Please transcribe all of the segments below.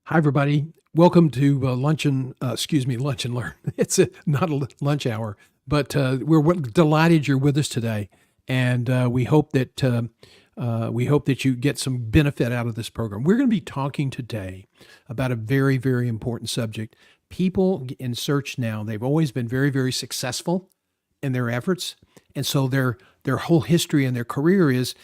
Hi, everybody. Welcome to lunch and learn. It's not a lunch hour, but we're delighted you're with us today, and we hope that you get some benefit out of this program. We're going to be talking today about a very, very important subject. People in search now, they've always been very, very successful in their efforts, and so their whole history and their career is,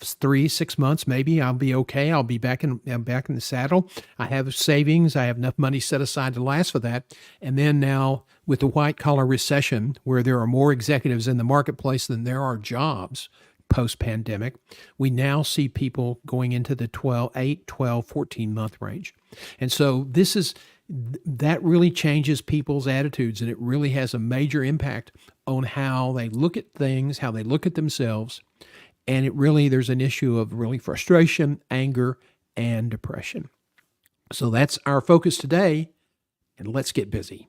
3-6 months, maybe I'll be okay. I'm back in the saddle. I have savings. I have enough money set aside to last for that. And then now with the white collar recession, where there are more executives in the marketplace than there are jobs post pandemic, we now see people going into the 14 month range. And so that really changes people's attitudes, and it really has a major impact on how they look at things, how they look at themselves. And there's an issue of really frustration, anger, and depression. So that's our focus today, and let's get busy.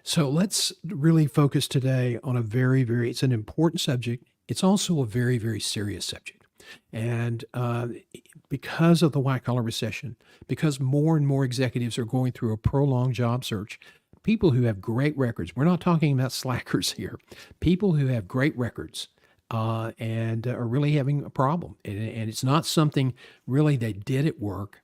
So let's really focus today on it's an important subject. It's also a very, very serious subject. And because of the white collar recession, because more and more executives are going through a prolonged job search, people who have great records, we're not talking about slackers here, people who have great records, and are really having a problem. And it's not something really they did at work.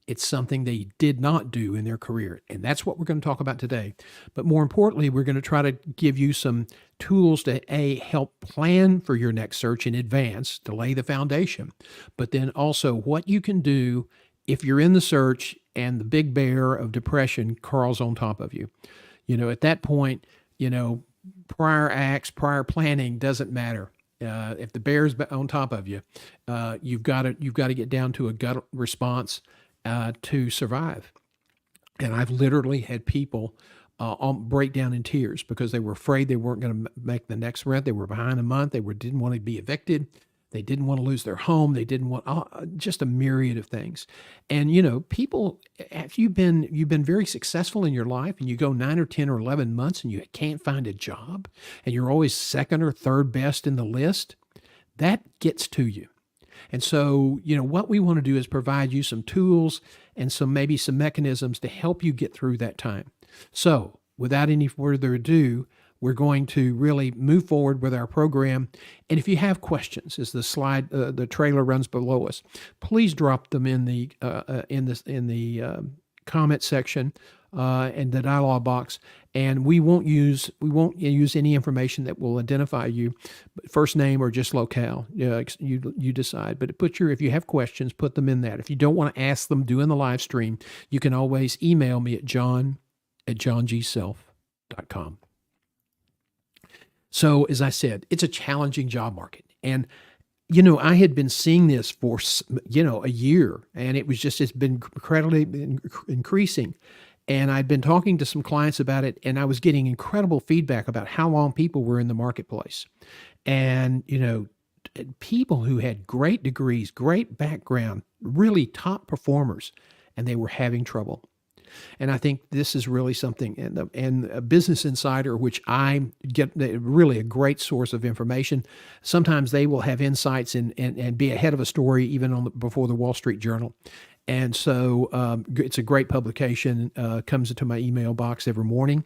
It's something they did not do in their career. And that's what we're going to talk about today. But more importantly, we're going to try to give you some tools to help plan for your next search in advance, to lay the foundation, but then also what you can do if you're in the search and the big bear of depression crawls on top of you. At that point, prior acts, prior planning doesn't matter. If the bear's on top of you, you've got to get down to a gut response to survive. And I've literally had people break down in tears because they were afraid they weren't going to make the next rent. They were behind a month. Didn't want to be evicted. They didn't want to lose their home. They didn't want just a myriad of things. And people, if you've been very successful in your life, and you go 9 or 10 or 11 months and you can't find a job, and you're always second or third best in the list, that gets to you. And so, what we want to do is provide you some tools and maybe some mechanisms to help you get through that time. So, without any further ado, we're going to really move forward with our program. And if you have questions, as the trailer runs below us, please drop them in the comment section and the dialog box. And we won't use any information that will identify you, first name or just locale. You decide. But if you have questions, put them in that. If you don't want to ask them during the live stream, you can always email me at john@johngself.com. So, as I said, it's a challenging job market. And, I had been seeing this for, a year, and it's been incredibly increasing. And I'd been talking to some clients about it, and I was getting incredible feedback about how long people were in the marketplace. And, people who had great degrees, great background, really top performers, and they were having trouble. And I think this is really something, and a Business Insider, which I get really a great source of information. Sometimes they will have insights and be ahead of a story even before the Wall Street Journal. And so it's a great publication, comes into my email box every morning.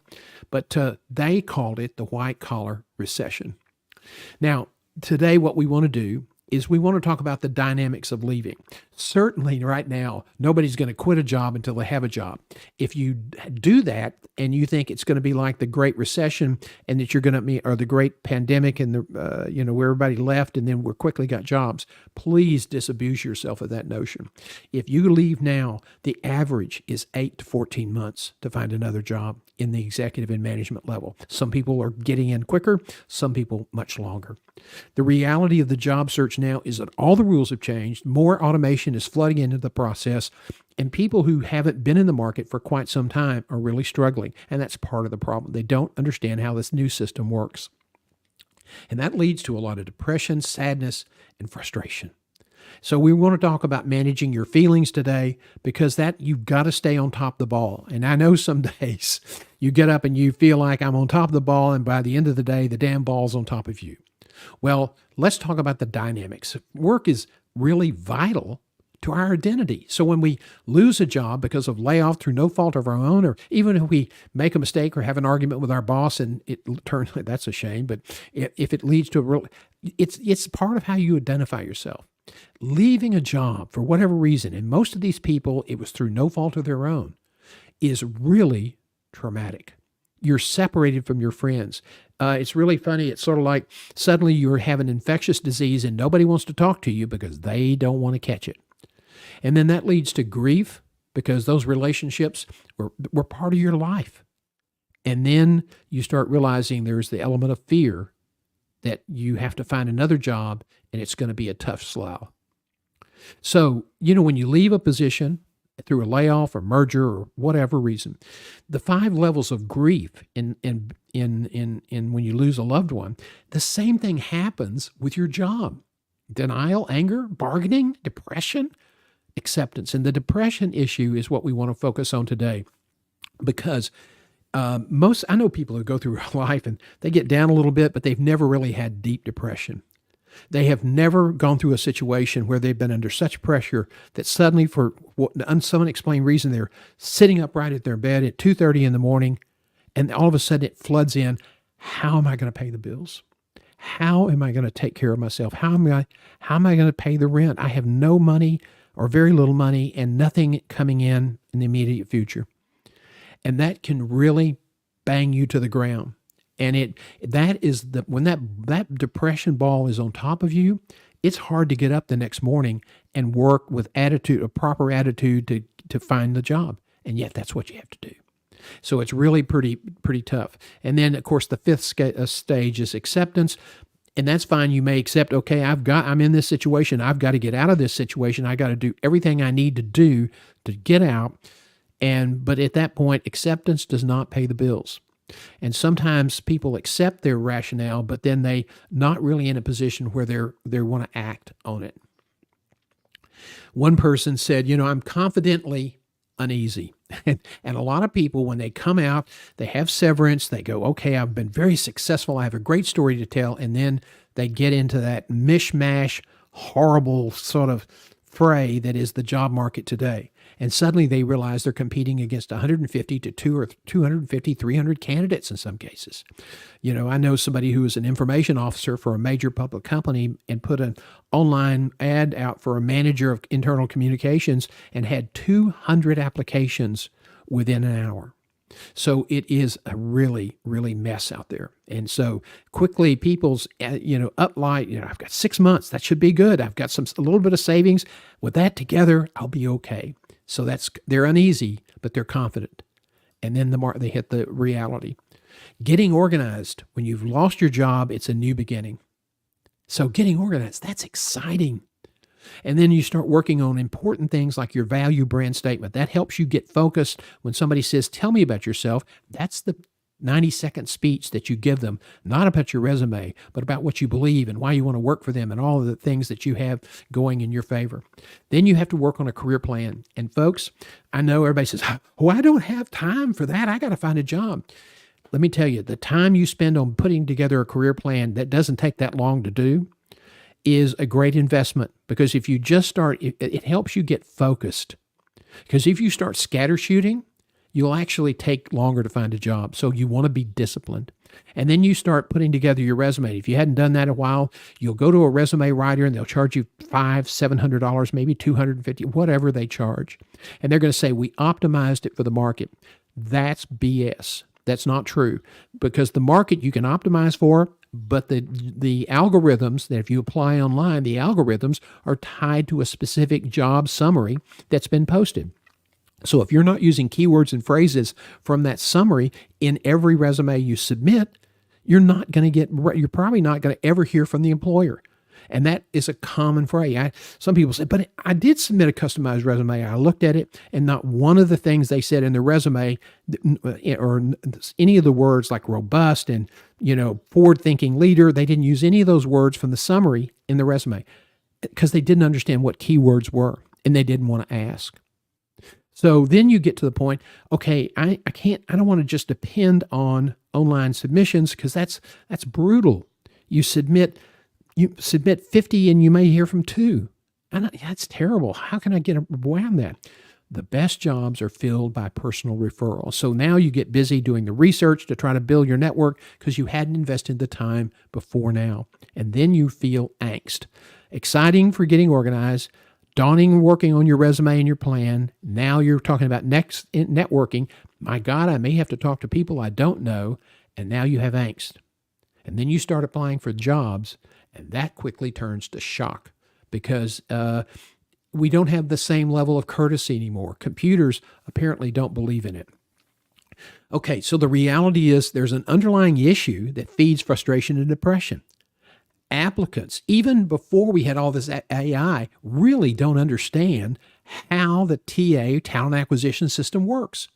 But they called it the white collar recession. Now, today what we want to do is we want to talk about the dynamics of leaving. Certainly right now, nobody's going to quit a job until they have a job. If you do that and you think it's going to be like the Great Recession and that you're going to meet, or the Great Pandemic and where everybody left and then we quickly got jobs, please disabuse yourself of that notion. If you leave now, the average is 8 to 14 months to find another job in the executive and management level. Some people are getting in quicker, some people much longer. The reality of the job search now is that all the rules have changed, more automation is flooding into the process, and people who haven't been in the market for quite some time are really struggling, and that's part of the problem. They don't understand how this new system works. And that leads to a lot of depression, sadness, and frustration. So we want to talk about managing your feelings today, because you've got to stay on top of the ball. And I know some days you get up and you feel like I'm on top of the ball, and by the end of the day, the damn ball's on top of you. Well, let's talk about the dynamics. Work is really vital to our identity. So when we lose a job because of layoff through no fault of our own, or even if we make a mistake or have an argument with our boss and it turns, that's a shame, but if it leads to it's part of how you identify yourself. Leaving a job for whatever reason, and most of these people, it was through no fault of their own, is really traumatic. You're separated from your friends. It's really funny. It's sort of like suddenly you have an infectious disease and nobody wants to talk to you because they don't want to catch it. And then that leads to grief, because those relationships were part of your life. And then you start realizing there's the element of fear that you have to find another job and it's going to be a tough slough. So, when you leave a position through a layoff or merger or whatever reason, the 5 levels of grief in when you lose a loved one, the same thing happens with your job. Denial, anger, bargaining, depression, acceptance. And the depression issue is what we want to focus on today, because I know people who go through life and they get down a little bit, but they've never really had deep depression. They have never gone through a situation where they've been under such pressure that suddenly, for some unexplained reason, they're sitting upright at their bed at 2:30 in the morning, and all of a sudden it floods in. How am I going to pay the bills? How am I going to take care of myself? How am I going to pay the rent? I have no money or very little money and nothing coming in the immediate future. And that can really bang you to the ground. And when that depression ball is on top of you, it's hard to get up the next morning and work with a proper attitude to find the job. And yet that's what you have to do. So it's really pretty tough. And then, of course, the fifth stage is acceptance. And that's fine. You may accept, okay, I'm in this situation. I've got to get out of this situation. I got to do everything I need to do to get out. But at that point, acceptance does not pay the bills. And sometimes people accept their rationale, but then they not really in a position where they want to act on it. One person said, I'm confidently uneasy. And a lot of people, when they come out, they have severance, they go, okay, I've been very successful, I have a great story to tell, and then they get into that mishmash, horrible sort of fray that is the job market today. And suddenly they realize they're competing against 150 to 250, 300 candidates in some cases. I know somebody who was an information officer for a major public company and put an online ad out for a manager of internal communications and had 200 applications within an hour. So it is a really, really mess out there. And so quickly people's, uplight, I've got 6 months. That should be good. I've got a little bit of savings. With that together, I'll be okay. So they're uneasy, but they're confident. And then they hit the reality. Getting organized. When you've lost your job, it's a new beginning. So getting organized, that's exciting. And then you start working on important things like your value brand statement. That helps you get focused when somebody says, tell me about yourself. That's the 90-second speech that you give them, not about your resume, but about what you believe and why you want to work for them and all of the things that you have going in your favor. Then you have to work on a career plan. And folks, I know everybody says, I don't have time for that. I got to find a job. Let me tell you, the time you spend on putting together a career plan that doesn't take that long to do is a great investment, because if you just start, it helps you get focused. Because if you start scattershooting, you'll actually take longer to find a job. So you want to be disciplined. And then you start putting together your resume. If you hadn't done that in a while, you'll go to a resume writer and they'll charge you $500-$700, maybe $250, whatever they charge. And they're going to say, we optimized it for the market. That's BS. That's not true, because the market you can optimize for, but the algorithms that if you apply online, the algorithms are tied to a specific job summary that's been posted. So if you're not using keywords and phrases from that summary in every resume you submit, you're probably not going to ever hear from the employer. And that is a common phrase. Some people say, but I did submit a customized resume. I looked at it, and not one of the things they said in the resume, or any of the words like robust and, forward-thinking leader, they didn't use any of those words from the summary in the resume because they didn't understand what keywords were, and they didn't want to ask. So then you get to the point, okay, I don't want to just depend on online submissions, because that's brutal. You submit 50 and you may hear from 2. That's terrible. How can I get around that? The best jobs are filled by personal referral. So now you get busy doing the research to try to build your network because you hadn't invested the time before now. And then you feel angst. Exciting for getting organized, daunting working on your resume and your plan. Now you're talking about next networking. My God, I may have to talk to people I don't know. And now you have angst. And then you start applying for jobs, and that quickly turns to shock, because we don't have the same level of courtesy anymore. Computers apparently don't believe in it. Okay, so the reality is there's an underlying issue that feeds frustration and depression. Applicants, even before we had all this AI, really don't understand how the talent acquisition system works.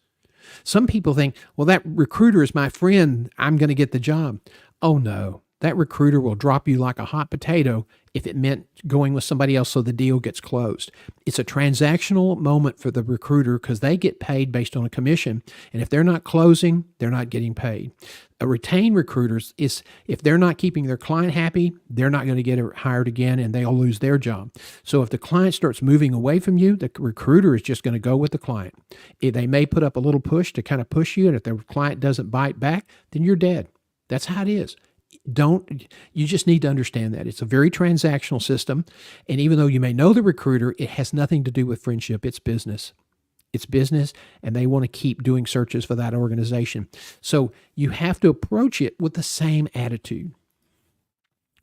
Some people think, well, that recruiter is my friend, I'm going to get the job. Oh no, that recruiter will drop you like a hot potato if it meant going with somebody else so the deal gets closed. It's a transactional moment for the recruiter because they get paid based on a commission. And if they're not closing, they're not getting paid. A retained recruiter is, if they're not keeping their client happy, they're not going to get hired again and they'll lose their job. So if the client starts moving away from you, the recruiter is just going to go with the client. They may put up a little push to kind of push you, and if the client doesn't bite back, then you're dead. That's how it is. You just need to understand that it's a very transactional system. And even though you may know the recruiter, it has nothing to do with friendship. It's business. It's business, and they want to keep doing searches for that organization. So you have to approach it with the same attitude.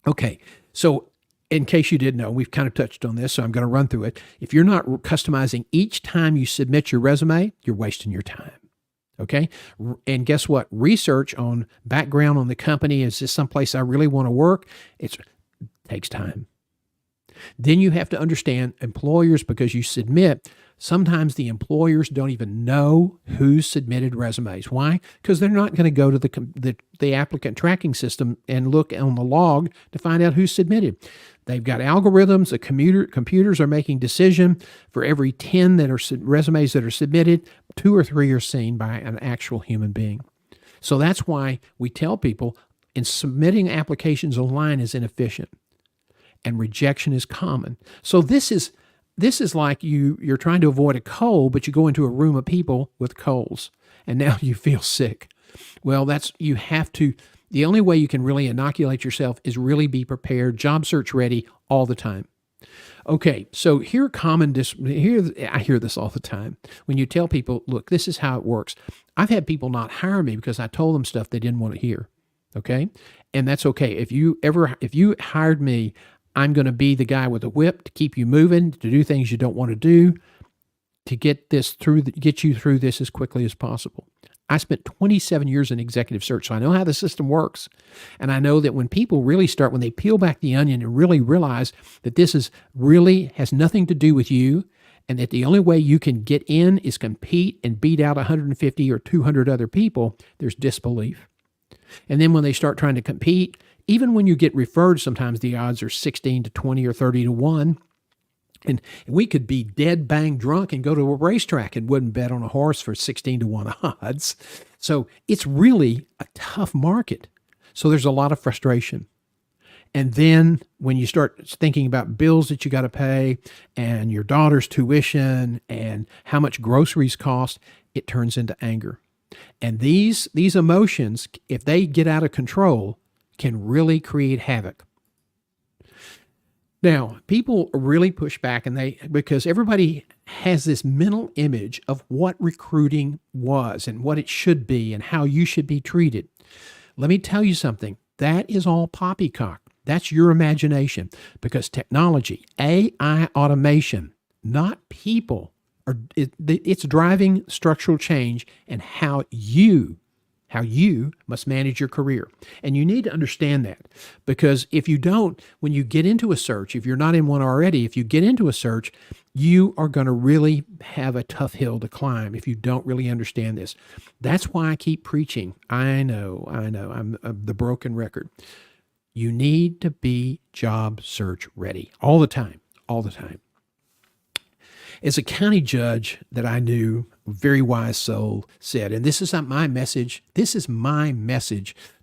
Okay, so in case you didn't know, we've kind of touched on this, so I'm going to run through it. If you're not customizing each time you submit your resume, you're wasting your time. Okay. And guess what? Research on background on the company. Is this someplace I really want to work? It takes time. Then you have to understand employers, because you submit, sometimes the employers don't even know who submitted resumes. Why? Because they're not going to go to the applicant tracking system and look on the log to find out who submitted. They've got algorithms. The computers are making decision for every 10 that are resumes that are submitted, 2 or 3 are seen by an actual human being. So that's why we tell people in submitting applications online is inefficient and rejection is common. So this is like you're trying to avoid a cold, but you go into a room of people with colds and now you feel sick. Well, the only way you can really inoculate yourself is really be prepared, job search ready all the time. Okay, so I hear this all the time. When you tell people, look, this is how it works. I've had people not hire me because I told them stuff they didn't want to hear. Okay? And that's okay. If you hired me, I'm going to be the guy with a whip to keep you moving, to do things you don't want to do, to get you through this as quickly as possible. I spent 27 years in executive search, so I know how the system works. And I know that when people really start, when they peel back the onion and really realize that this has nothing to do with you, and that the only way you can get in is compete and beat out 150 or 200 other people, there's disbelief. And then when they start trying to compete, even when you get referred, sometimes the odds are 16 to 20 or 30 to 1. And we could be dead bang drunk and go to a racetrack and wouldn't bet on a horse for 16 to 1 odds. So it's really a tough market. So there's a lot of frustration. And then when you start thinking about bills that you got to pay and your daughter's tuition and how much groceries cost, it turns into anger. And these emotions, if they get out of control, can really create havoc. Now, people really push back because everybody has this mental image of what recruiting was and what it should be and how you should be treated. Let me tell you something. That is all poppycock. That's your imagination, because technology, AI automation, not people, it's driving structural change and how you must manage your career. And you need to understand that, because if you don't, when you get into a search, if you're not in one already, if you get into a search, you are going to really have a tough hill to climb if you don't really understand this. That's why I keep preaching. I know, I'm the broken record. You need to be job search ready all the time. As a county judge that I knew, a very wise soul, said, and this is my message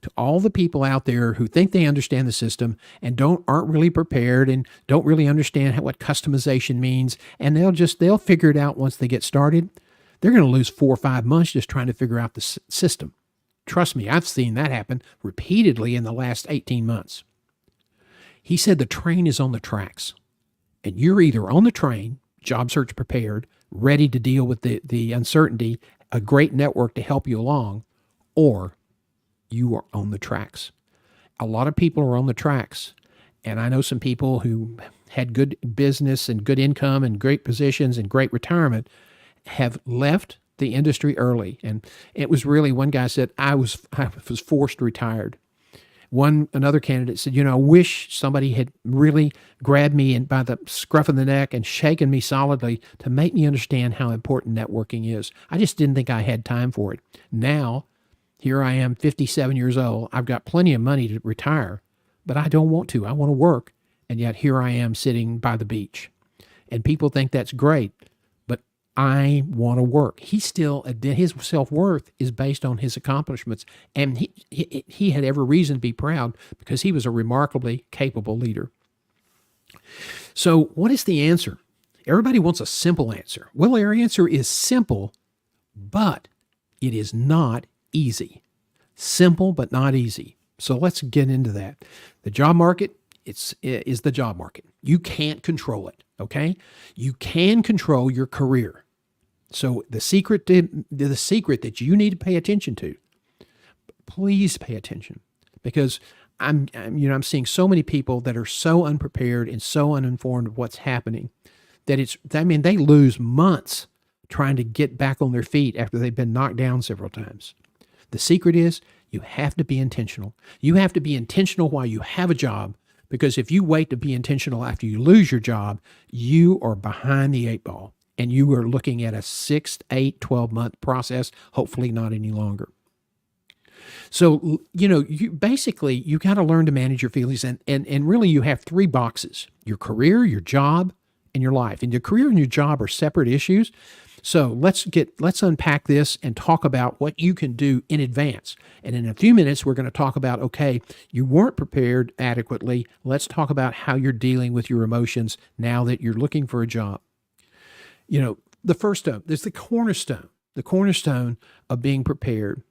to all the people out there who think they understand the system and aren't really prepared and don't really understand what customization means, and they'll figure it out once they get started. They're going to lose 4 or 5 months just trying to figure out the system. Trust me, I've seen that happen repeatedly in the last 18 months. He said the train is on the tracks, and you're either on the train, job search prepared, ready to deal with the uncertainty, a great network to help you along, or you are on the tracks. A lot of people are on the tracks, and I know some people who had good business and good income and great positions and great retirement have left the industry early. And it was really, one guy said, I was forced retired. Another candidate said, I wish somebody had really grabbed me by the scruff of the neck and shaken me solidly to make me understand how important networking is. I just didn't think I had time for it. Now, here I am, 57 years old. I've got plenty of money to retire, but I don't want to. I want to work. And yet here I am sitting by the beach. And people think that's great, but I want to work. His self-worth is based on his accomplishments, and he had every reason to be proud because he was a remarkably capable leader. So what is the answer? Everybody wants a simple answer. Well, our answer is simple, but it is not easy. Simple, but not easy. So let's get into that. The job market, is the job market. You can't control it, okay? You can control your career. So the secret that you need to pay attention to, please pay attention, because I'm seeing so many people that are so unprepared and so uninformed of what's happening that they lose months trying to get back on their feet after they've been knocked down several times. The secret is you have to be intentional. You have to be intentional while you have a job, because if you wait to be intentional after you lose your job, you are behind the eight ball and you are looking at a 6, 8, 12-month process, hopefully not any longer. So, you got to learn to manage your feelings. And really, you have three boxes: your career, your job, and your life. And your career and your job are separate issues. So let's unpack this and talk about what you can do in advance. And in a few minutes, we're going to talk about, okay, you weren't prepared adequately. Let's talk about how you're dealing with your emotions now that you're looking for a job. The first step, there's the cornerstone. The cornerstone of being prepared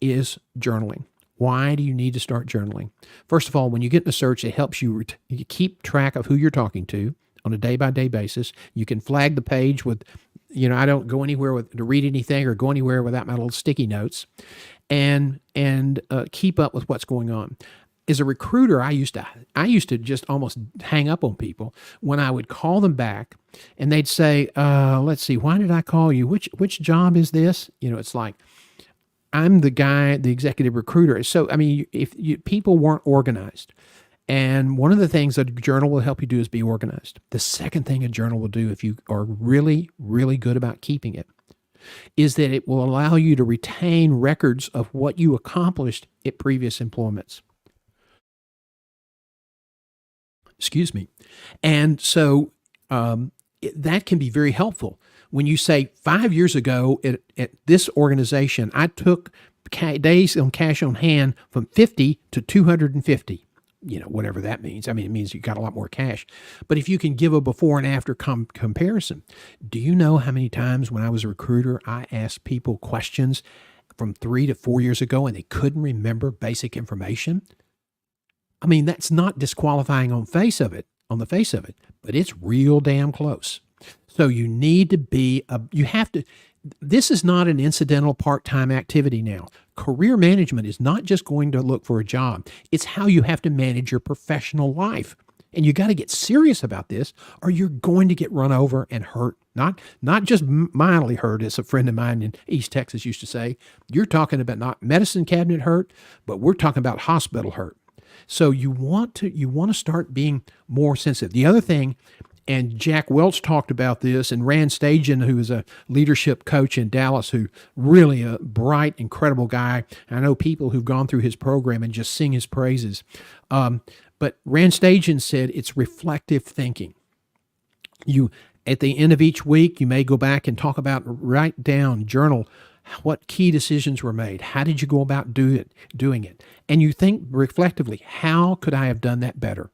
is journaling. Why do you need to start journaling? First of all, when you get in a search, it helps you keep track of who you're talking to on a day-by-day basis. You can flag the page with, I don't go anywhere to read anything or go anywhere without my little sticky notes, and keep up with what's going on. As a recruiter, I used to just almost hang up on people when I would call them back and they'd say, let's see, why did I call you? Which job is this? It's like, I'm the guy, the executive recruiter. So, people weren't organized. And one of the things that a journal will help you do is be organized. The second thing a journal will do, if you are really, really good about keeping it, is that it will allow you to retain records of what you accomplished at previous employments. Excuse me. And so that can be very helpful. When you say 5 years ago at this organization, I took days on cash on hand from 50 to 250. Whatever that means. It means you got a lot more cash. But if you can give a before and after comparison, do you know how many times when I was a recruiter, I asked people questions from 3 to 4 years ago and they couldn't remember basic information? That's not disqualifying on the face of it, but it's real damn close. So you need to this is not an incidental part-time activity now. Career management is not just going to look for a job. It's how you have to manage your professional life. And you got to get serious about this or you're going to get run over and hurt. Not just mildly hurt, as a friend of mine in East Texas used to say. You're talking about not medicine cabinet hurt, but we're talking about hospital hurt. So you want to start being more sensitive. The other thing, and Jack Welch talked about this, and Rand Stajan, who is a leadership coach in Dallas, who really a bright, incredible guy. I know people who've gone through his program and just sing his praises. But Rand Stajan said it's reflective thinking. At the end of each week, you may go back and write down, journal what key decisions were made. How did you go about doing it? And you think reflectively, how could I have done that better?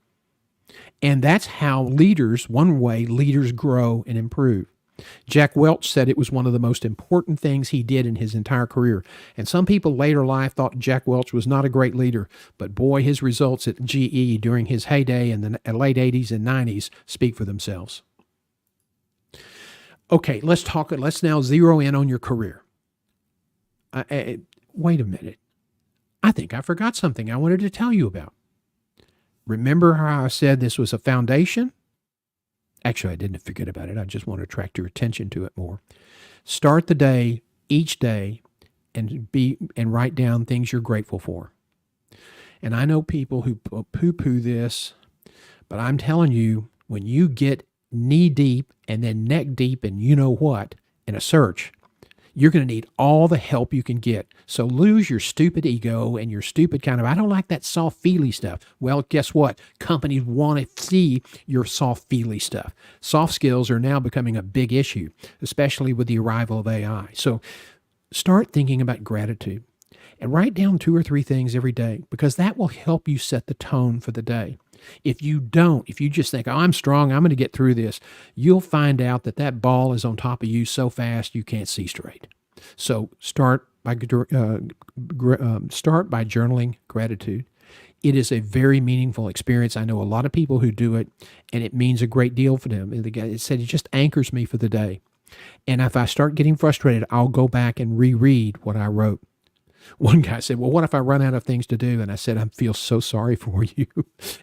And that's how one way leaders grow and improve. Jack Welch said it was one of the most important things he did in his entire career. And some people later in life thought Jack Welch was not a great leader, but boy, his results at GE during his heyday in the late 80s and 90s speak for themselves. Okay, let's now zero in on your career. Wait a minute. I think I forgot something I wanted to tell you about. Remember how I said this was a foundation? Actually, I didn't forget about it. I just want to attract your attention to it more. Start the day, each day, and write down things you're grateful for. And I know people who poo-poo this, but I'm telling you, when you get knee deep and then neck deep and you know what in a search, you're going to need all the help you can get. So lose your stupid ego and your stupid I don't like that soft feely stuff. Well, guess what? Companies want to see your soft feely stuff. Soft skills are now becoming a big issue, especially with the arrival of AI. So start thinking about gratitude and write down 2 or 3 things every day, because that will help you set the tone for the day. If you just think, I'm strong, I'm going to get through this, you'll find out that ball is on top of you so fast you can't see straight. So start by journaling gratitude. It is a very meaningful experience. I know a lot of people who do it, and it means a great deal for them. And the guy said, it just anchors me for the day. And if I start getting frustrated, I'll go back and reread what I wrote. One guy said, well, what if I run out of things to do? And I said, I feel so sorry for you.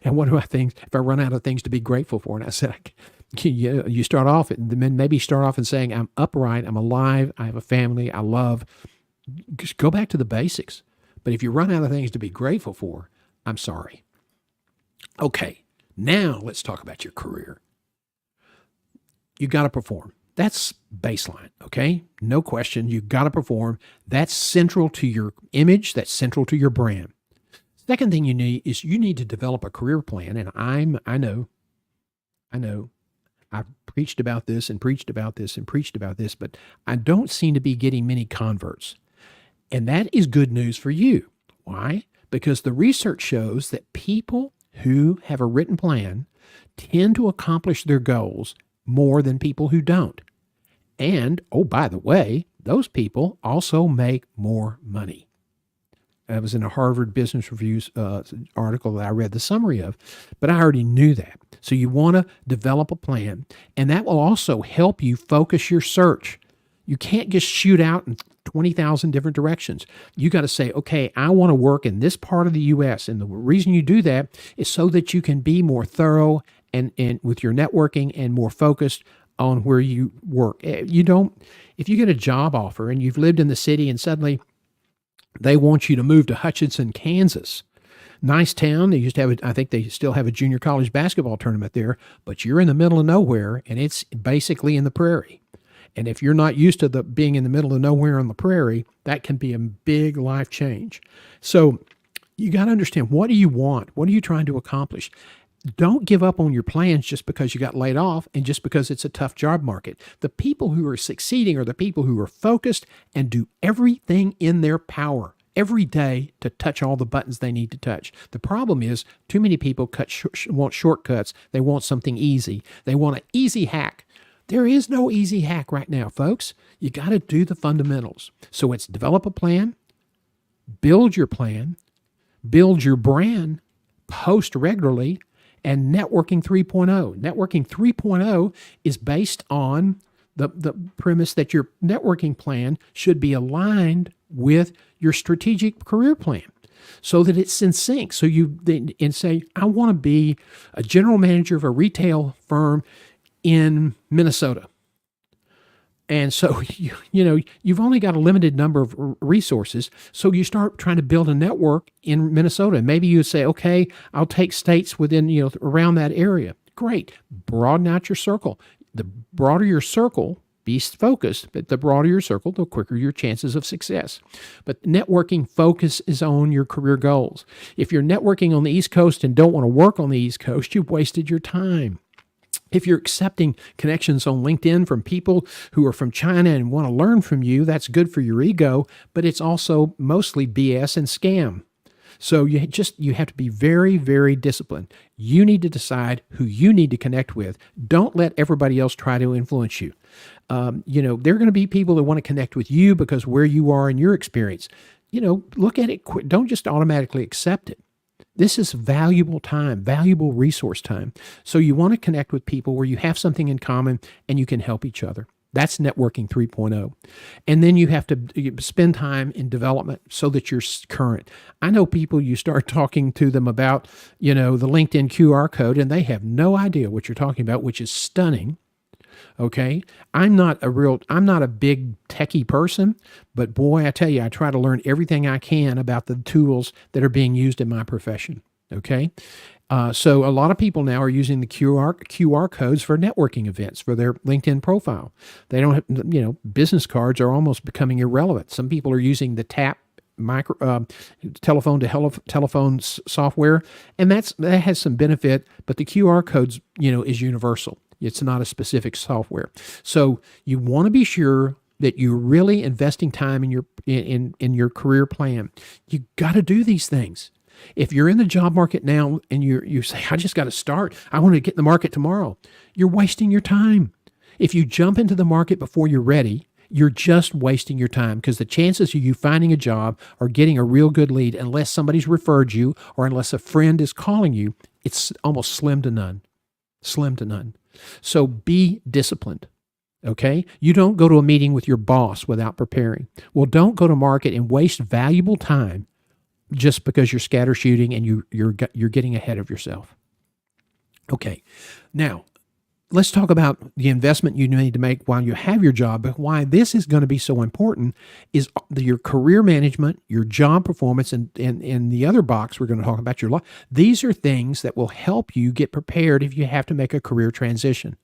And what do I think if I run out of things to be grateful for? And I said, you start off, and then maybe start off and saying, I'm upright, I'm alive, I have a family, I love. Just go back to the basics. But if you run out of things to be grateful for, I'm sorry. Okay, now let's talk about your career. You got to perform. That's baseline, okay? No question. You've got to perform. That's central to your image. That's central to your brand. Second thing you need is you need to develop a career plan. And I know, I've preached about this and preached about this and preached about this, but I don't seem to be getting many converts. And that is good news for you. Why? Because the research shows that people who have a written plan tend to accomplish their goals more than people who don't. And, oh, by the way, those people also make more money. That was in a Harvard Business Review's article that I read the summary of, but I already knew that. So you want to develop a plan, and that will also help you focus your search. You can't just shoot out in 20,000 different directions. You got to say, okay, I want to work in this part of the U.S. And the reason you do that is so that you can be more thorough and with your networking and more focused on where you work. If you get a job offer and you've lived in the city and suddenly they want you to move to Hutchinson, Kansas, nice town. They used to have, I think they still have a junior college basketball tournament there, but you're in the middle of nowhere and it's basically in the prairie. And if you're not used to being in the middle of nowhere on the prairie, that can be a big life change. So you got to understand, what do you want? What are you trying to accomplish? Don't give up on your plans just because you got laid off and just because it's a tough job market. The people who are succeeding are the people who are focused and do everything in their power every day to touch all the buttons they need to touch. The problem is too many people want shortcuts. They want something easy. They want an easy hack. There is no easy hack right now, folks. You got to do the fundamentals. So it's develop a plan, build your plan, build your brand, post regularly, and Networking 3.0. Networking 3.0 is based on the premise that your networking plan should be aligned with your strategic career plan so that it's in sync. So you then say, I want to be a general manager of a retail firm in Minnesota. And so, you've only got a limited number of resources. So you start trying to build a network in Minnesota. Maybe you say, okay, I'll take states within, around that area. Great. Broaden out your circle. The broader your circle, be focused, but the broader your circle, the quicker your chances of success. But networking focus is on your career goals. If you're networking on the East Coast and don't want to work on the East Coast, you've wasted your time. If you're accepting connections on LinkedIn from people who are from China and want to learn from you, that's good for your ego, but it's also mostly BS and scam. So you have to be very, very disciplined. You need to decide who you need to connect with. Don't let everybody else try to influence you. There are going to be people that want to connect with you because where you are in your experience. Look at it. Don't just automatically accept it. This is valuable time, valuable resource time. So you want to connect with people where you have something in common and you can help each other. That's Networking 3.0. And then you have to spend time in development so that you're current. I know people, you start talking to them about, the LinkedIn QR code, and they have no idea what you're talking about, which is stunning. Okay. I'm not a big techie person, but boy, I tell you, I try to learn everything I can about the tools that are being used in my profession. Okay. So a lot of people now are using the QR codes for networking events for their LinkedIn profile. They don't have, business cards are almost becoming irrelevant. Some people are using the tap telephone to telephone software, and that has some benefit, but the QR codes, is universal. It's not a specific software. So you want to be sure that you're really investing time in your career plan. You got to do these things. If you're in the job market now and you say, I just got to start, I want to get in the market tomorrow, you're wasting your time. If you jump into the market before you're ready you're just wasting your time, because the chances of you finding a job or getting a real good lead, unless somebody's referred you or unless a friend is calling you, it's almost slim to none. Slim to none. So be disciplined. Okay? You don't go to a meeting with your boss without preparing. Well, don't go to market and waste valuable time just because you're scatter shooting and you're getting ahead of yourself. Okay. Now, let's talk about the investment you need to make while you have your job. But why this is going to be so important is your career management, your job performance, and the other box we're going to talk about, your life. These are things that will help you get prepared if you have to make a career transition.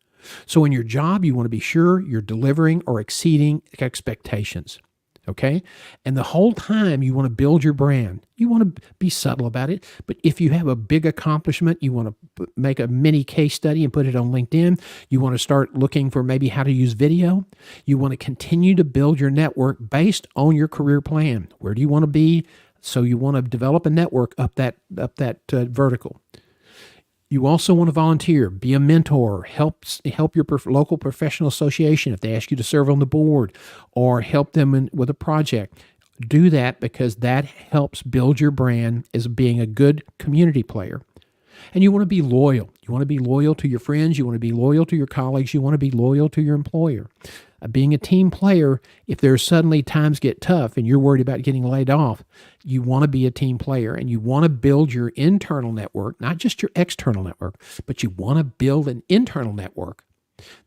So in your job, you want to be sure you're delivering or exceeding expectations. Okay? And the whole time you want to build your brand. You want to be subtle about it. But if you have a big accomplishment, you want to make a mini case study and put it on LinkedIn. You want to start looking for maybe how to use video. You want to continue to build your network based on your career plan. Where do you want to be? So you want to develop a network up that vertical. You also want to volunteer, be a mentor, help your local professional association if they ask you to serve on the board, or help them with a project. Do that because that helps build your brand as being a good community player. And you want to be loyal. You want to be loyal to your friends. You want to be loyal to your colleagues. You want to be loyal to your employer. Being a team player, if there's suddenly times get tough and you're worried about getting laid off, you want to be a team player and you want to build your internal network, not just your external network, but you want to build an internal network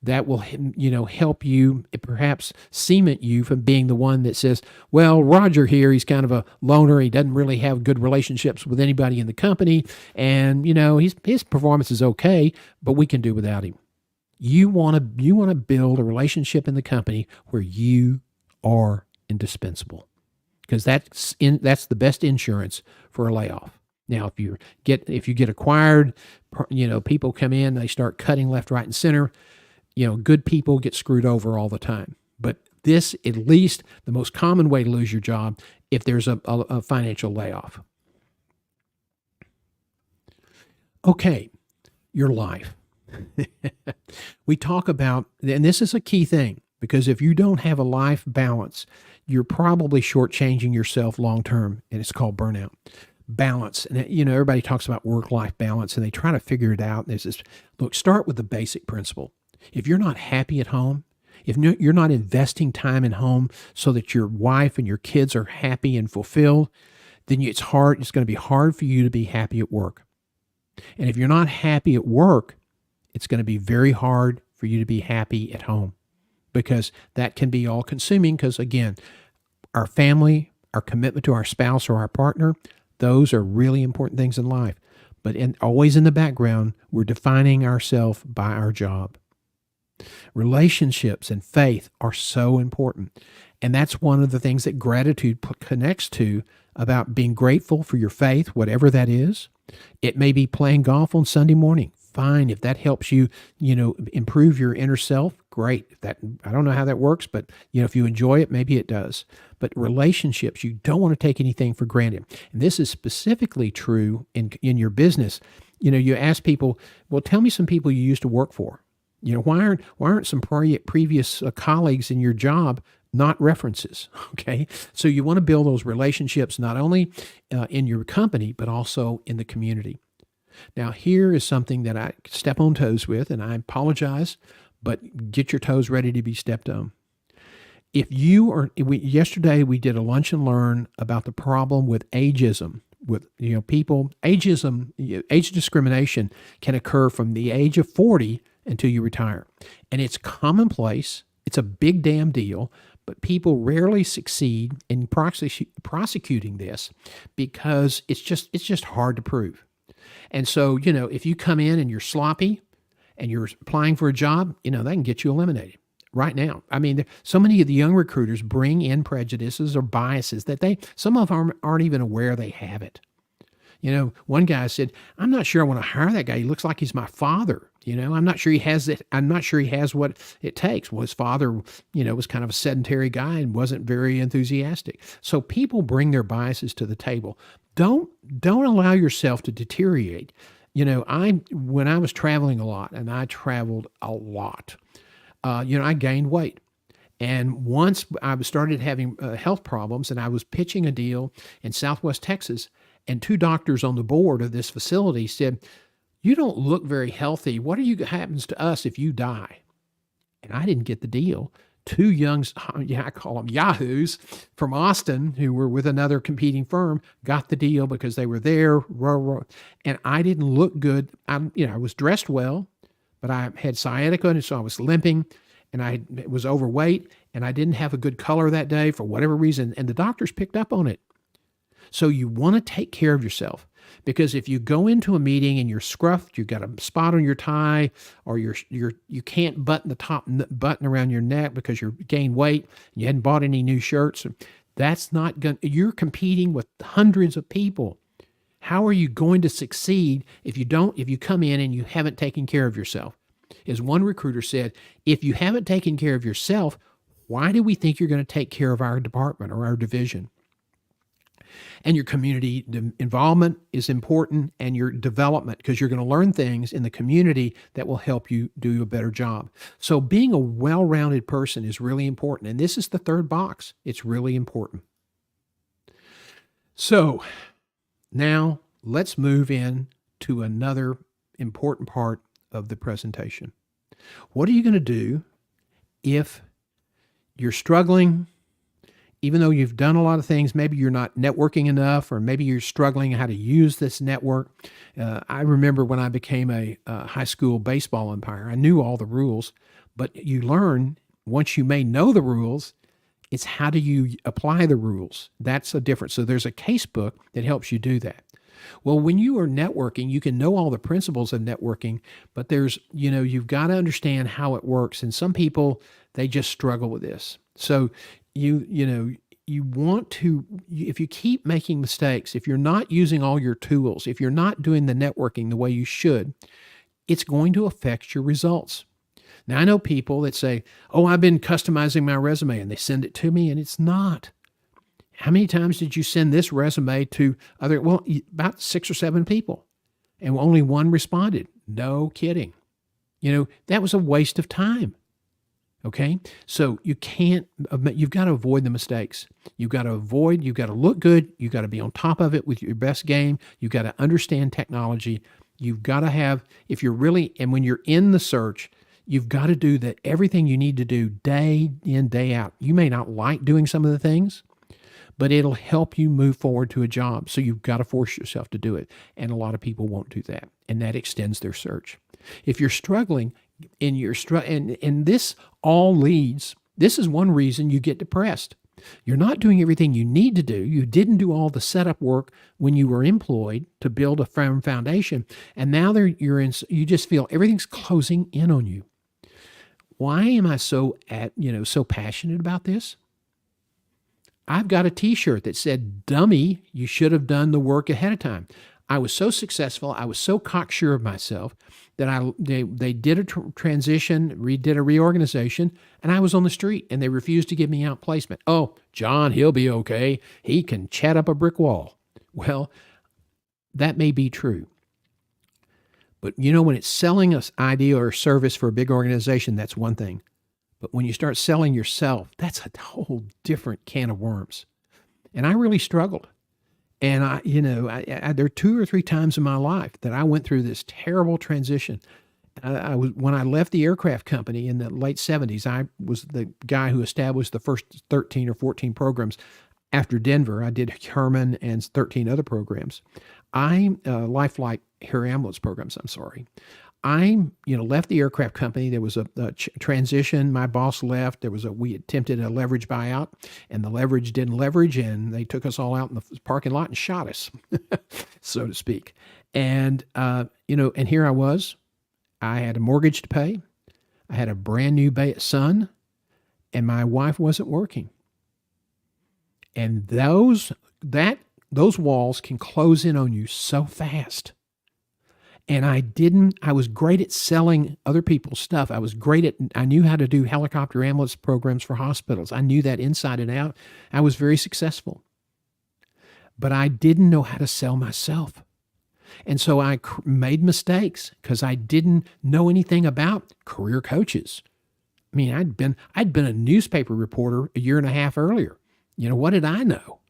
that will, help you, perhaps cement you from being the one that says, well, Roger here, he's kind of a loner. He doesn't really have good relationships with anybody in the company. And, his performance is okay, but we can do without him. You want to build a relationship in the company where you are indispensable, because that's the best insurance for a layoff. Now, if you get acquired, people come in, they start cutting left, right, and center. Good people get screwed over all the time. But this, at least, the most common way to lose your job if there's a financial layoff. Okay, your life. We talk about, and this is a key thing, because if you don't have a life balance, you're probably shortchanging yourself long term, and it's called burnout. Balance, and everybody talks about work-life balance, and they try to figure it out. There's this, look, start with the basic principle. If you're not happy at home, if you're not investing time in home so that your wife and your kids are happy and fulfilled, then it's going to be hard for you to be happy at work. And if you're not happy at work, it's going to be very hard for you to be happy at home, because that can be all consuming. Because again, our family, our commitment to our spouse or our partner, those are really important things in life. But always in the background, we're defining ourselves by our job. Relationships and faith are so important. And that's one of the things that gratitude connects to, about being grateful for your faith, whatever that is. It may be playing golf on Sunday morning. Fine. If that helps you, improve your inner self, great. I don't know how that works, but if you enjoy it, maybe it does. But relationships, you don't want to take anything for granted. And this is specifically true in your business. You ask people, well, tell me some people you used to work for. Why aren't some previous colleagues in your job not references? Okay. So you want to build those relationships, not only in your company, but also in the community. Now, here is something that I step on toes with, and I apologize, but get your toes ready to be stepped on. Yesterday we did a lunch and learn about the problem with ageism. With ageism, age discrimination can occur from the age of 40 until you retire, and it's commonplace. It's a big damn deal, but people rarely succeed in prosecuting this because it's just hard to prove. And so, if you come in and you're sloppy and you're applying for a job, they can get you eliminated right now. I mean, so many of the young recruiters bring in prejudices or biases that some of them aren't even aware they have it. One guy said, I'm not sure I want to hire that guy. He looks like he's my father. I'm not sure he has it. I'm not sure he has what it takes. Well, his father, was kind of a sedentary guy and wasn't very enthusiastic. So people bring their biases to the table. Don't allow yourself to deteriorate. When I was traveling a lot, and I traveled a lot, I gained weight. And once I started having health problems, and I was pitching a deal in Southwest Texas, and two doctors on the board of this facility said, "You don't look very healthy. What happens to us if you die?" And I didn't get the deal. Two young, I call them yahoos from Austin, who were with another competing firm, got the deal because they were there. And I didn't look good. I was dressed well, but I had sciatica, and so I was limping, and I was overweight, and I didn't have a good color that day for whatever reason. And the doctors picked up on it. So you want to take care of yourself, because if you go into a meeting and you're scruffed, you've got a spot on your tie, or you can't button the top button around your neck because you gained weight and you hadn't bought any new shirts, that's not going. You're competing with hundreds of people. How are you going to succeed if you come in and you haven't taken care of yourself? As one recruiter said, if you haven't taken care of yourself, why do we think you're going to take care of our department or our division? And your community involvement is important, and your development, because you're going to learn things in the community that will help you do a better job. So being a well-rounded person is really important. And this is the third box. It's really important. So now let's move in to another important part of the presentation. What are you going to do if you're struggling? Even though you've done a lot of things, maybe you're not networking enough, or maybe you're struggling how to use this network. I remember when I became a high school baseball umpire, I knew all the rules, but you learn, once you may know the rules, it's how do you apply the rules. That's a difference. So there's a case book that helps you do that. Well, when you are networking, you can know all the principles of networking, but you've got to understand how it works. And some people, they just struggle with this. So you want to, if you keep making mistakes, if you're not using all your tools, if you're not doing the networking the way you should, it's going to affect your results. Now, I know people that say, "Oh, I've been customizing my resume," and they send it to me, and it's not. How many times did you send this resume to about 6 or 7 people, and only one responded? No kidding. That was a waste of time. Okay. So you've got to avoid the mistakes. You've got to look good. You've got to be on top of it with your best game. You've got to understand technology. You've got to have, and when you're in the search, you've got to do everything you need to do day in, day out. You may not like doing some of the things, but it'll help you move forward to a job. So you've got to force yourself to do it. And a lot of people won't do that. And that extends their search. If you're struggling, and this all leads, this is one reason you get depressed. You're not doing everything you need to do. You didn't do all the setup work when you were employed to build a firm foundation. And now you just feel everything's closing in on you. Why am I so passionate about this? I've got a t-shirt that said, "Dummy, you should have done the work ahead of time." I was so successful. I was so cocksure of myself that they did a transition, did a reorganization, and I was on the street, and they refused to give me outplacement. "Oh, John, he'll be okay. He can chat up a brick wall." Well, that may be true. But when it's selling an idea or service for a big organization, that's one thing. But when you start selling yourself, that's a whole different can of worms. And I really struggled. And there are 2 or 3 times in my life that I went through this terrible transition. When I left the aircraft company in the late 70s, I was the guy who established the first 13 or 14 programs. After Denver, I did Herman and 13 other programs. Life Flight Air Ambulance programs, I'm sorry. I left the aircraft company. There was a transition. My boss left. We attempted a leverage buyout, and the leverage didn't leverage, and they took us all out in the parking lot and shot us, so to speak. And, and here I was. I had a mortgage to pay. I had a brand new son, and my wife wasn't working. And those walls can close in on you so fast. And I was great at selling other people's stuff. I knew how to do helicopter ambulance programs for hospitals. I knew that inside and out. I was very successful. But I didn't know how to sell myself. And so I made mistakes because I didn't know anything about career coaches. I mean, I'd been a newspaper reporter a year and a half earlier. What did I know?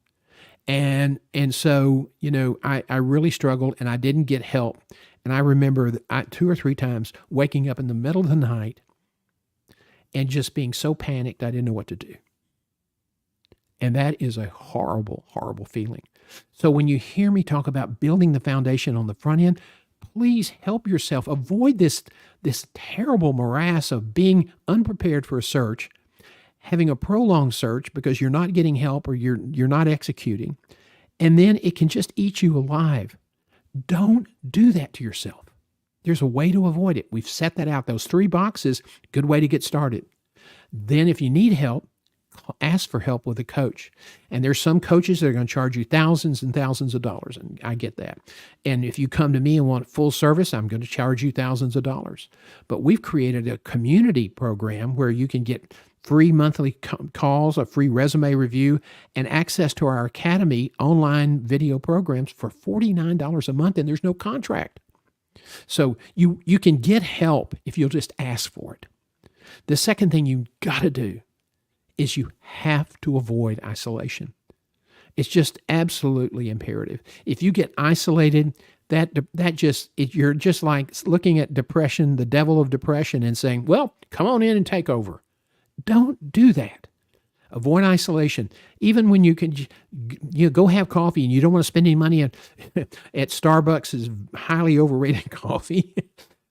And so, I really struggled and I didn't get help. And I remember that 2 or 3 times waking up in the middle of the night and just being so panicked I didn't know what to do. And that is a horrible, horrible feeling. So when you hear me talk about building the foundation on the front end, please help yourself. Avoid this terrible morass of being unprepared for a search, having a prolonged search because you're not getting help or you're not executing, and then it can just eat you alive. Don't do that to yourself. There's a way to avoid it. We've set that out. Those 3 boxes, good way to get started. Then if you need help, ask for help with a coach. And there's some coaches that are going to charge you thousands and thousands of dollars, and I get that. And if you come to me and want full service, I'm going to charge you thousands of dollars. But we've created a community program where you can get free monthly calls, a free resume review, and access to our Academy online video programs for $49 a month, and there's no contract. So you can get help if you'll just ask for it. The second thing you got to do is you have to avoid isolation. It's just absolutely imperative. If you get isolated, you're just like looking at depression, the devil of depression, and saying, well, come on in and take over. Don't do that. Avoid isolation. Even when you can go have coffee and you don't want to spend any money at Starbucks is highly overrated coffee,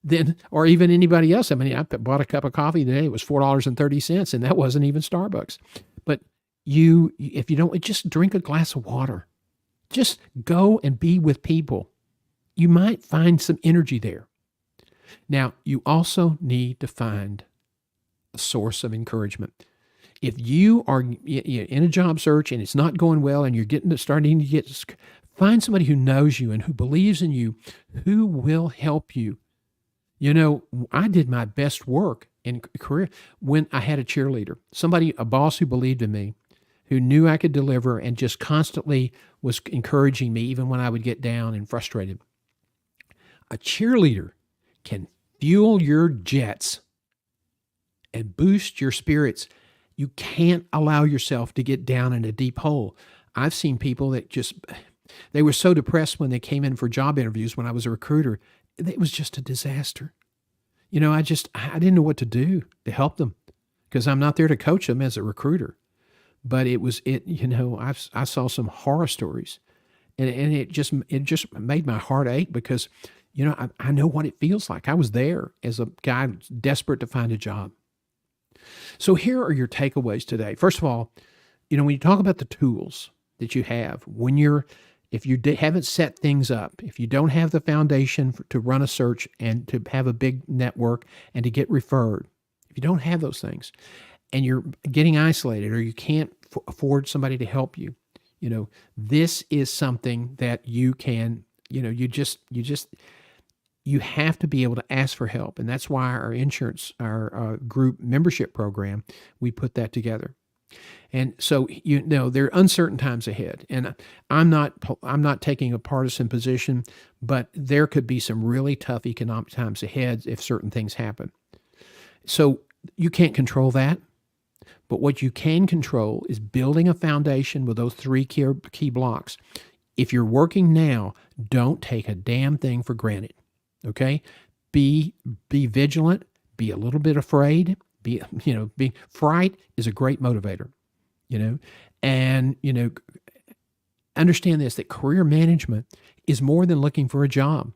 then, or even anybody else. I mean, I bought a cup of coffee today. It was $4.30, and that wasn't even Starbucks. But if you don't, just drink a glass of water. Just go and be with people. You might find some energy there. Now, you also need to find a source of encouragement. If you are in a job search and it's not going well and you're starting to get, find somebody who knows you and who believes in you, who will help you. I did my best work in career when I had a cheerleader, a boss who believed in me, who knew I could deliver and just constantly was encouraging me even when I would get down and frustrated. A cheerleader can fuel your jets and boost your spirits. You can't allow yourself to get down in a deep hole. I've seen people that they were so depressed when they came in for job interviews when I was a recruiter. It was just a disaster. I didn't know what to do to help them because I'm not there to coach them as a recruiter. But I saw some horror stories and it just made my heart ache because, I know what it feels like. I was there as a guy desperate to find a job. So here are your takeaways today. First of all, when you talk about the tools that you have, if you haven't set things up, if you don't have the foundation to run a search and to have a big network and to get referred, if you don't have those things and you're getting isolated or you can't afford somebody to help you, this is something that you can, you have to be able to ask for help. And that's why our group membership program, we put that together. And so, there are uncertain times ahead. And I'm not taking a partisan position, but there could be some really tough economic times ahead if certain things happen. So you can't control that. But what you can control is building a foundation with those 3 key blocks. If you're working now, don't take a damn thing for granted. Okay? Be vigilant, be a little bit afraid, fright is a great motivator, and, understand this, that career management is more than looking for a job.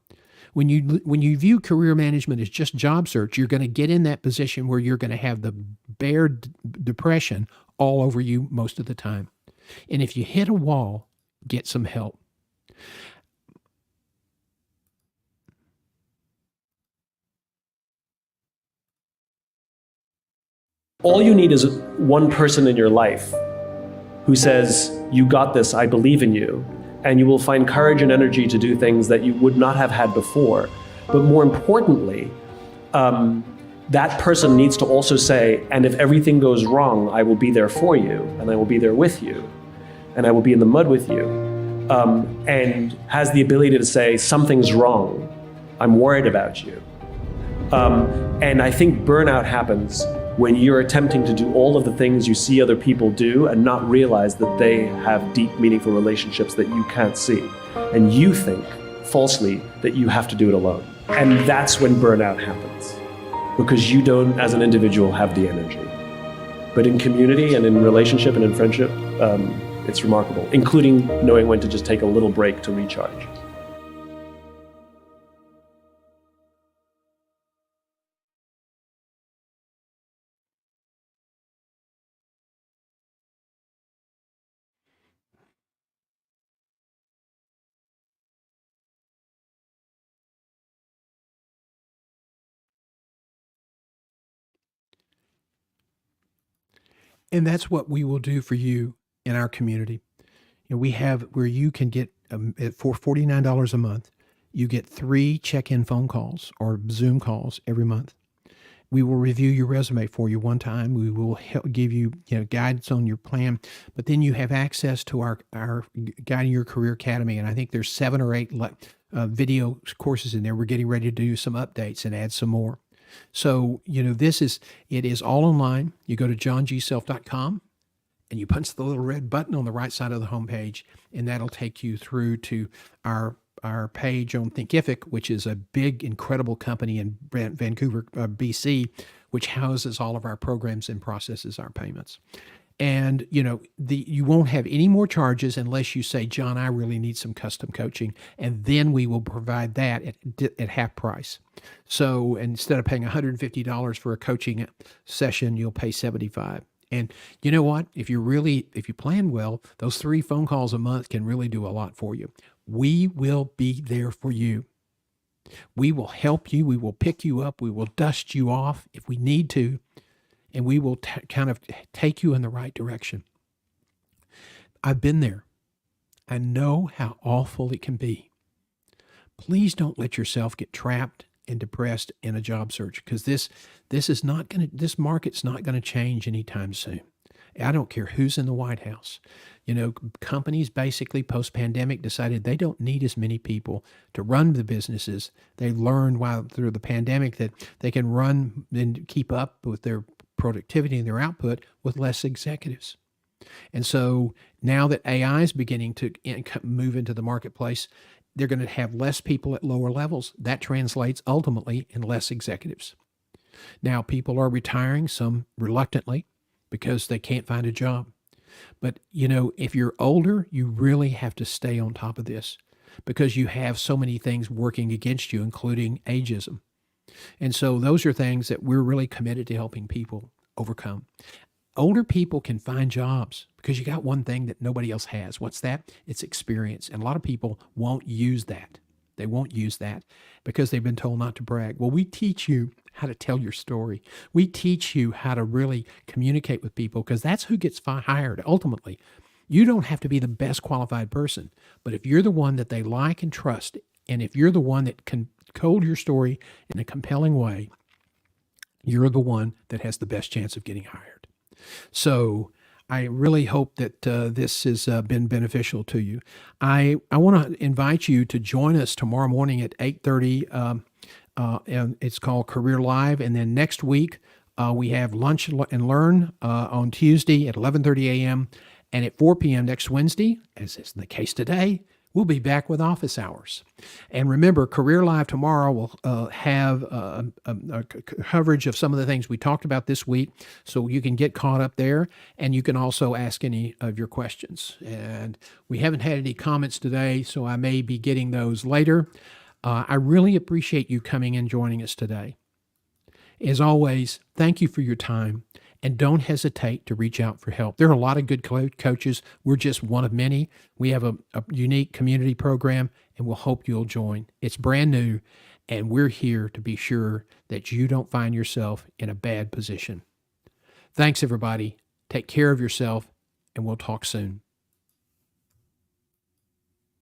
When you view career management as just job search, you're going to get in that position where you're going to have the bare depression all over you most of the time. And if you hit a wall, get some help. All you need is one person in your life who says, you got this, I believe in you, and you will find courage and energy to do things that you would not have had before. But more importantly, that person needs to also say, and if everything goes wrong, I will be there for you, and I will be there with you, and I will be in the mud with you, and has the ability to say, something's wrong, I'm worried about you. And I think burnout happens when you're attempting to do all of the things you see other people do and not realize that they have deep, meaningful relationships that you can't see. And you think, falsely, that you have to do it alone. And that's when burnout happens, because you don't, as an individual, have the energy. But in community and in relationship and in friendship, it's remarkable, including knowing when to just take a little break to recharge. And that's what we will do for you in our community. We have where you can get for $49 a month, you get 3 check-in phone calls or Zoom calls every month. We will review your resume for you one time. We will give you, guidance on your plan, but then you have access to our Guiding Your Career Academy, and I think there's 7 or 8 video courses in there. We're getting ready to do some updates and add some more. So, it is all online. You go to johngself.com and you punch the little red button on the right side of the homepage, and that'll take you through to our page on Thinkific, which is a big, incredible company in Vancouver, BC, which houses all of our programs and processes our payments. And you won't have any more charges unless you say, John, I really need some custom coaching, and then we will provide that at half price. So instead of paying $150 for a coaching session, you'll pay $75. And you know what? If you plan well, those 3 phone calls a month can really do a lot for you. We will be there for you. We will help you. We will pick you up. We will dust you off if we need to. And we will kind of take you in the right direction. I've been there. I know how awful it can be. Please don't let yourself get trapped and depressed in a job search, because this market's not going to change anytime soon. I don't care who's in the White House. Companies basically post-pandemic decided they don't need as many people to run the businesses. They learned through the pandemic that they can run and keep up with their productivity and their output with less executives. And so now that AI is beginning to move into the marketplace, they're going to have less people at lower levels. That translates ultimately in less executives. Now, people are retiring, some reluctantly, because they can't find a job. But, if you're older, you really have to stay on top of this, because you have so many things working against you, including ageism. And so those are things that we're really committed to helping people overcome. Older people can find jobs because you got one thing that nobody else has. What's that? It's experience. And a lot of people won't use that. They won't use that because they've been told not to brag. Well, we teach you how to tell your story. We teach you how to really communicate with people, because that's who gets hired ultimately. You don't have to be the best qualified person, but if you're the one that they like and trust, and if you're the one that can tell your story in a compelling way, you're the one that has the best chance of getting hired. So I really hope that this has been beneficial to you. I want to invite you to join us tomorrow morning at 8:30. And it's called Career Live. And then next week, we have Lunch and Learn on Tuesday at 11:30 a.m. And at 4 p.m. next Wednesday, as is the case today, we'll be back with office hours. And remember, Career Live tomorrow will have a coverage of some of the things we talked about this week, so you can get caught up there, and you can also ask any of your questions. And we haven't had any comments today, so I may be getting those later. I really appreciate you coming and joining us today. As always, thank you for your time, and don't hesitate to reach out for help. There are a lot of good coaches. We're just one of many. We have a unique community program, and we'll hope you'll join. It's brand new, and we're here to be sure that you don't find yourself in a bad position. Thanks, everybody. Take care of yourself, and we'll talk soon.